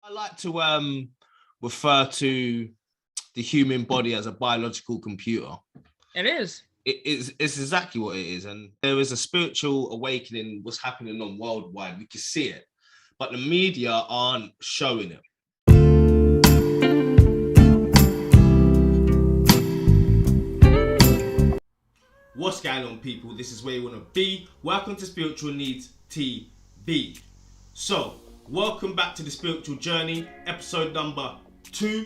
I like to refer to the human body as a biological computer. It is. It's exactly what it is. And there is a spiritual awakening what's happening on worldwide. We can see it, but the media aren't showing it. What's going on, people? This is where you want to be. Welcome to Spiritual Needs TV. So, welcome back to the Spiritual Journey, episode number 2.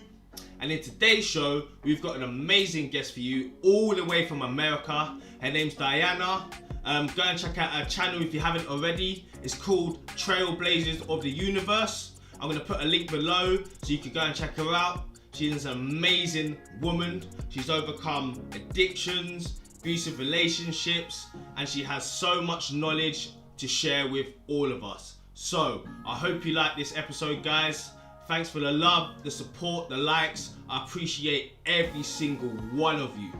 And in today's show, we've got an amazing guest for you, all the way from America. Her name's Diana. Go and check out her channel if you haven't already. It's called Trailblazers of the Universe. I'm going to put a link below so you can go and check her out. She is an amazing woman. She's overcome addictions, abusive relationships, and she has so much knowledge to share with all of us. So, I hope you like this episode, guys. Thanks for the love, the support, the likes. I appreciate every single one of you.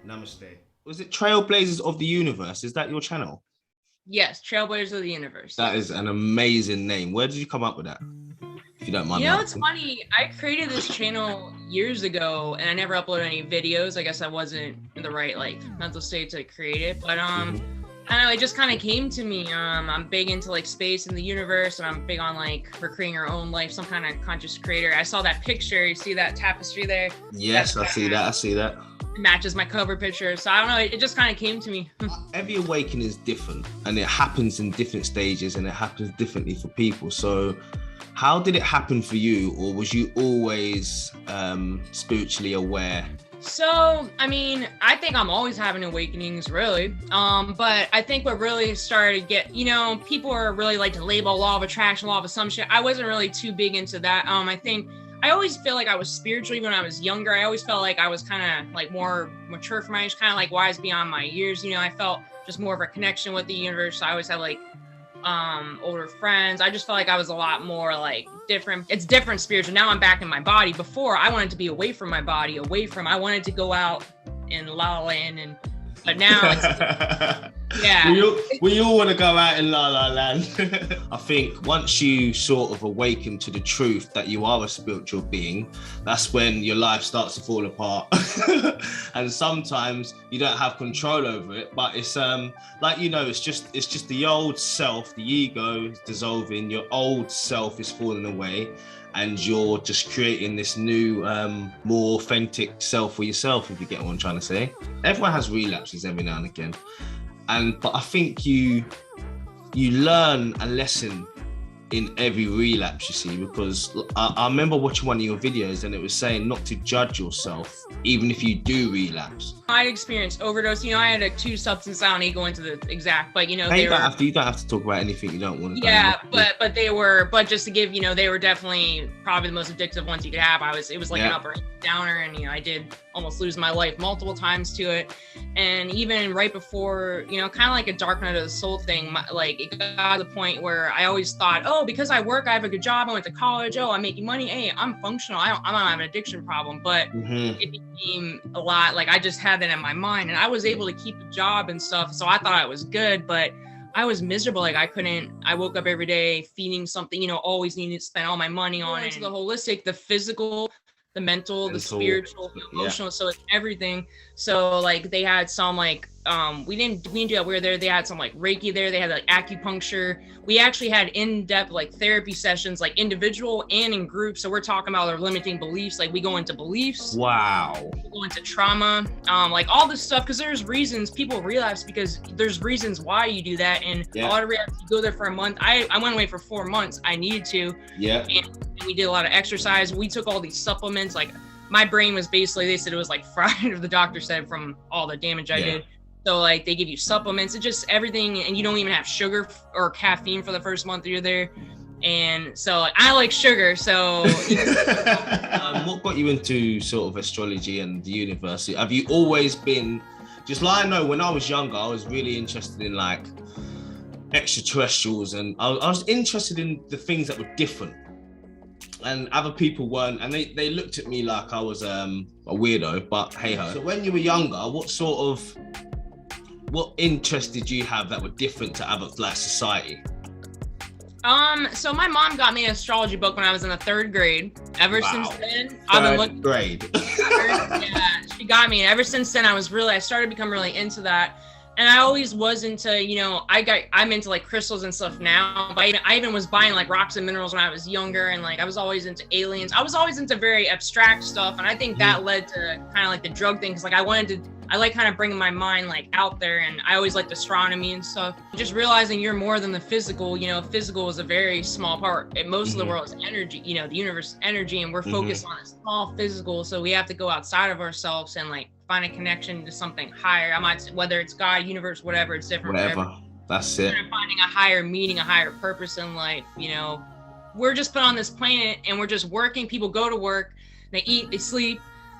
Namaste. Was it Trailblazers of the Universe? Is that your channel? Yes, Trailblazers of the Universe. That is an amazing name. Where did you come up with that? If you don't mind. You know, it's funny. I created this channel years ago and I never uploaded any videos. I guess I wasn't in the right mental state to create it. But I don't know, it just kind of came to me. I'm big into space and the universe, and I'm big on her creating her own life, some kind of conscious creator. I saw that picture. You see that tapestry there? Yes, I see that. It matches my cover picture. So I don't know, it just kind of came to me. Every awakening is different, and it happens in different stages, and it happens differently for people. So how did it happen for you, or was you always spiritually aware? So, I mean, I think I'm always having awakenings, really. But I think what really started to get, people are really like to label law of attraction, law of assumption. I wasn't really too big into that. I think I always feel like I was spiritual even when I was younger. I always felt like I was kind of more mature for my age, kind of wise beyond my years. I felt just more of a connection with the universe. I always had older friends. I just felt like I was a lot more different. It's different spiritual. Now I'm back in my body. Before I wanted to be away from my body, I wanted to go out in La La Land, but now it's yeah. We all want to go out in La La Land. I think once you sort of awaken to the truth that you are a spiritual being, that's when your life starts to fall apart. And sometimes you don't have control over it, but it's it's just the old self, the ego is dissolving, your old self is falling away, and you're just creating this new, more authentic self for yourself, if you get what I'm trying to say. Everyone has relapses every now and again. But I think you learn a lesson in every relapse, you see, because I remember watching one of your videos and it was saying not to judge yourself even if you do relapse. I experienced overdose. I had 2 substances. I don't need to go into the exact, but you don't have to talk about anything you don't want to. Yeah, but just to give, they were definitely probably the most addictive ones you could have. It was an upper and downer, and I did almost lose my life multiple times to it. And even right before, kind of like a dark night of the soul thing, it got to the point where I always thought, oh, because I work, I have a good job, I went to college, oh, I'm making money, hey, I'm functional, I don't have an addiction problem. But it became a lot, I just had that in my mind, and I was able to keep a job and stuff, so I thought I was good, but I was miserable. I woke up every day feeding something, always needing to spend all my money on it. The holistic, the physical, the mental, the spiritual, the emotional, so it's everything. So they had some we didn't do that. We were there. They had some Reiki there. They had acupuncture. We actually had in-depth therapy sessions, individual and in group. So we're talking about our limiting beliefs. We go into beliefs. Wow. We go into trauma, all this stuff, because there's reasons people relapse, because there's reasons why you do that. And a lot of relapse, you go there for a month. I went away for 4 months. I needed to. Yeah. And we did a lot of exercise. We took all these supplements. My brain was basically, they said it was fried, the doctor said, from all the damage I did. So they give you supplements, it's just everything, and you don't even have sugar or caffeine for the first month you're there. And so I like sugar, so. What got you into sort of astrology and the universe? Have you always been, I know when I was younger, I was really interested in extraterrestrials, and I was interested in the things that were different. And other people weren't, and they looked at me like I was a weirdo, but hey ho. So when you were younger, what interest did you have that were different to other society? So my mom got me an astrology book when I was in the 3rd grade. Ever since then, I've been looking. Grade. Yeah, she got me. And ever since then, I started to become really into that. And I always was into, I'm into like crystals and stuff now, but I even was buying like rocks and minerals when I was younger, and like I was always into aliens. I was always into very abstract stuff, and I think that led to kind of like the drug thing, because like I like kind of bringing my mind like out there, and I always liked astronomy and stuff. Just realizing you're more than the physical. Physical is a very small part. Most of the world is energy. The universe is energy, and we're focused on a small physical, so we have to go outside of ourselves and like find a connection to something higher. Whether it's God, universe, whatever, it's different. Whatever. That's it. Finding a higher meaning, a higher purpose in life. We're just put on this planet and we're just working. People go to work, they eat, they sleep,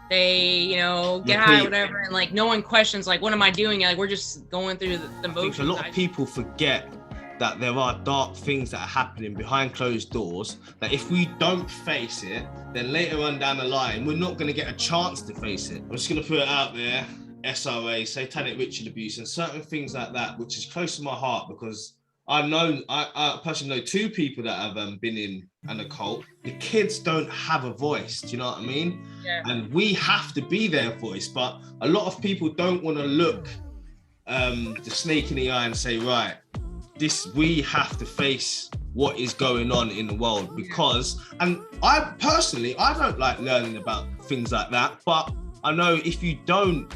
they, get high, whatever. And like, no one questions, like, what am I doing? Like, we're just going through the motions. I think a lot of people forget that there are dark things that are happening behind closed doors, that if we don't face it, then later on down the line, we're not going to get a chance to face it. I'm just going to put it out there, SRA, satanic ritual abuse, and certain things like that, which is close to my heart, because I personally know 2 people that have been in an occult. The kids don't have a voice, do you know what I mean? Yeah. And we have to be their voice, but a lot of people don't want to look the snake in the eye and say, right, we have to face what is going on in the world, because, and I don't like learning about things like that, but I know if you don't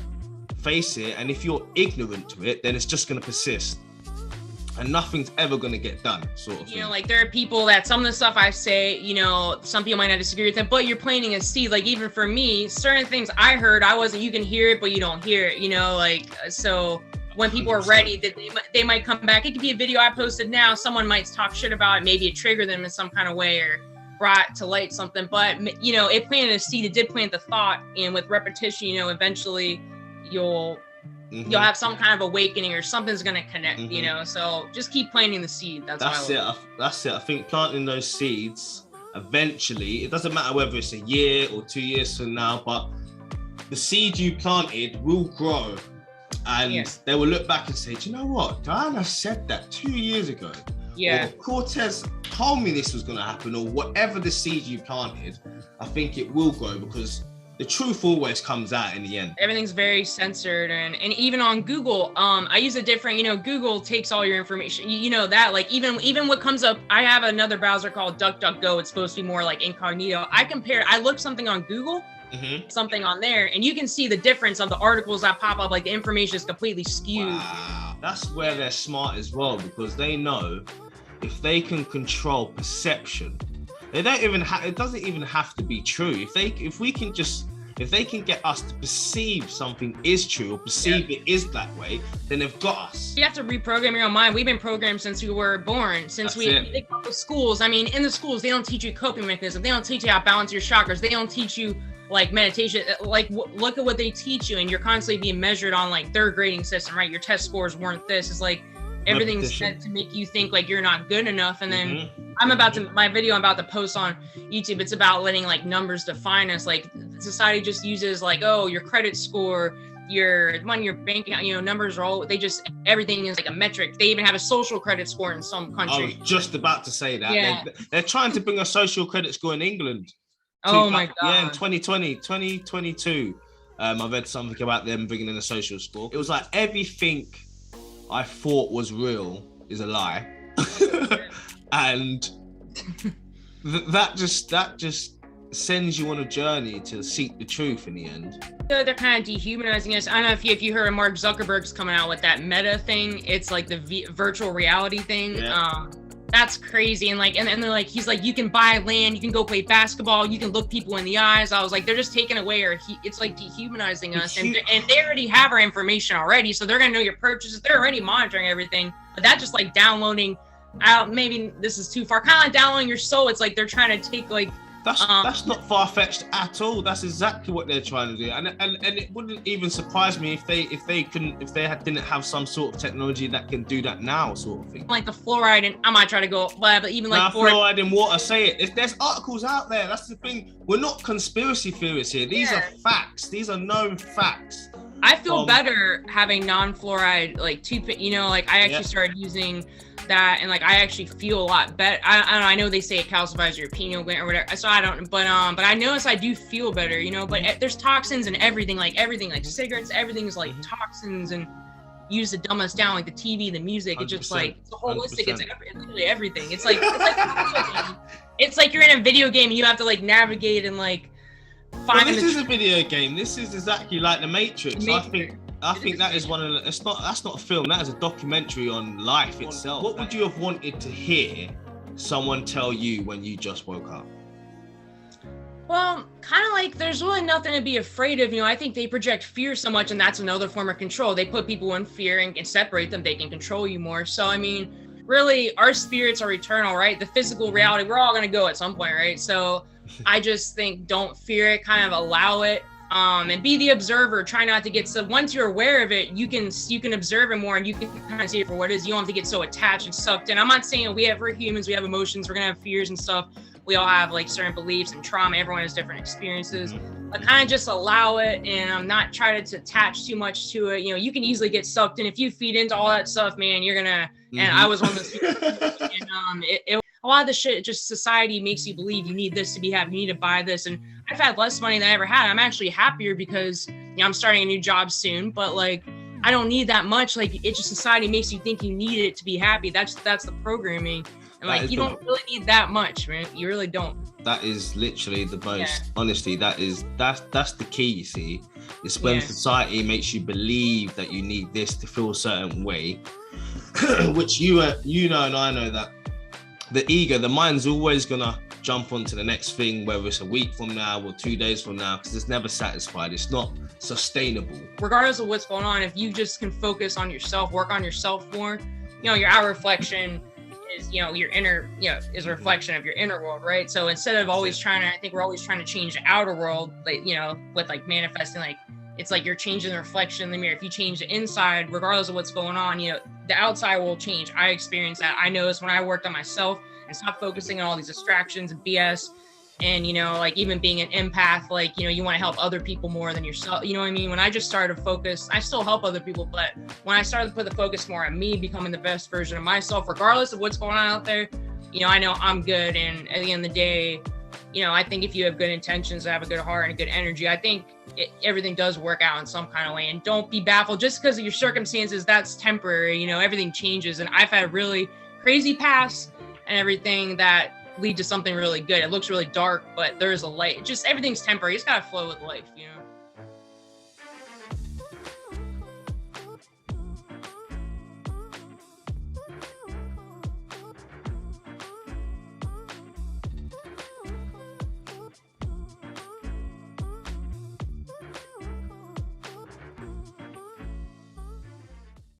face it and if you're ignorant to it, then it's just going to persist and nothing's ever going to get done, sort of thing. Like there are people that some of the stuff I say, some people might not disagree with it, but you're planting a seed. Like even for me, certain things I heard, you can hear it, but you don't hear it, so when people are ready, that they might come back. It could be a video I posted now. Someone might talk shit about it. Maybe it triggered them in some kind of way or brought to light something. But, it planted a seed. It did plant the thought. And with repetition, eventually you'll have some kind of awakening or something's going to connect, So just keep planting the seed. That's it. I think planting those seeds, eventually, it doesn't matter whether it's a year or 2 years from now, but the seed you planted will grow. And they will look back and say, do you know what? Diana said that 2 years ago. Yeah. Or Cortez told me this was going to happen, or whatever the seed you planted, I think it will grow, because the truth always comes out in the end. Everything's very censored. And even on Google, I use a different, Google takes all your information. That, like, even what comes up, I have another browser called DuckDuckGo. It's supposed to be more like incognito. I look something on Google, something on there, and you can see the difference of the articles that pop up. Like the information is completely skewed. Wow. That's where they're smart as well, because they know if they can control perception, it doesn't even have to be true. If they can get us to perceive something is true or perceive it is that way, then they've got us. You have to reprogram your own mind. We've been programmed since we were born. They go to schools. I mean, in the schools, they don't teach you coping mechanisms. They don't teach you how to balance your chakras. They don't teach you like meditation. Like look at what they teach you, and you're constantly being measured on like their grading system, right? Your test scores weren't this. It's like everything's set to make you think like you're not good enough. And then my video I'm about to post on YouTube, it's about letting like numbers define us. Like society just uses like, oh, your credit score, your money, your bank account, numbers are all, everything is like a metric. They even have a social credit score in some countries. I was just about to say that. Yeah. They're trying to bring a social credit score in England. Oh my God. Yeah, in 2022. I read something about them bringing in a social score. It was like everything I thought was real is a lie. And that just sends you on a journey to seek the truth in the end. They're kind of dehumanizing us. I don't know if you heard of Mark Zuckerberg's coming out with that Meta thing. It's like the virtual reality thing. Yeah. That's crazy. And they're like, he's like, you can buy land, you can go play basketball, you can look people in the eyes. I was like, they're just taking away it's like dehumanizing us. And they already have our information already. So they're going to know your purchases. They're already monitoring everything. But that's just like downloading out. Maybe this is too far. Kind of like downloading your soul. It's like they're trying to take like, that's not far-fetched at all. That's exactly what they're trying to do, and it wouldn't even surprise me if they didn't have some sort of technology that can do that now, sort of thing. Like the fluoride, and I might try to go, but even like fluoride in water. Say it. There's articles out there. That's the thing. We're not conspiracy theorists here. These are facts. These are known facts. I feel better having non-fluoride like toothpaste. I actually started using that, and like I actually feel a lot better. I don't know, I know they say it calcifies your pineal gland or whatever, so I don't, but I notice I do feel better, you know. But there's toxins and everything, like cigarettes, everything is like toxins, and use to dumb us down, like the TV, the music. It's just like it's holistic. 100%. It's literally everything. It's like it's like you're in a video game and you have to like navigate and like find. Well, this is a video game. This is exactly like the Matrix. I think that is one of the, that's not a film, that is a documentary on life itself. What would you have wanted to hear someone tell you when you just woke up? Well, kind of like there's really nothing to be afraid of. You know, I think they project fear so much, and that's another form of control. They put people in fear and can separate them. They can control you more. So, I mean, really, our spirits are eternal, right? The physical reality, we're all going to go at some point, right? So I just think don't fear it, kind of allow it. And be the observer. Try not to get so. Once you're aware of it, you can observe it more, and you can kind of see it for what it is. You don't have to get so attached and sucked in. I'm not saying we're humans, we have emotions, we're gonna have fears and stuff. We all have like certain beliefs and trauma. Everyone has different experiences. But kind of just allow it, and not try to attach too much to it. You know, you can easily get sucked in if you feed into all that stuff, man. You're gonna. And I was one of those people. And a lot of the shit, just society makes you believe you need this to be happy, you need to buy this. And I've had less money than I ever had. I'm actually happier because, you know, I'm starting a new job soon, but like, I don't need that much. Like, it just, society makes you think you need it to be happy. That's the programming. And like, you don't really need that much, man. You really don't. That is literally the most, honestly, that's the key, you see. It's when society makes you believe that you need this to feel a certain way, which you know, and I know that the ego, the mind's always gonna jump onto the next thing, whether it's a week from now or 2 days from now, because it's never satisfied. It's not sustainable. Regardless of what's going on, if you just can focus on yourself, work on yourself more, you know, your outer reflection is, you know, your inner, you know, is a reflection of your inner world, right? So instead of always trying to, I think we're always trying to change the outer world, like, you know, with like manifesting, like, it's like you're changing the reflection in the mirror. If you change the inside, regardless of what's going on, you know, the outside will change. I experienced that. I noticed when I worked on myself and stopped focusing on all these distractions and BS, and, you know, like even being an empath, like, you know, you want to help other people more than yourself. You know what I mean? When I just started to focus, I still help other people, but when I started to put the focus more on me becoming the best version of myself, regardless of what's going on out there, you know I'm good. And at the end of the day, you know, I think if you have good intentions, have a good heart and a good energy, I think everything does work out in some kind of way. And don't be baffled just because of your circumstances. That's temporary. You know, everything changes. And I've had really crazy past and everything that lead to something really good. It looks really dark, but there's a light. Just everything's temporary. You just gotta flow with life, you know.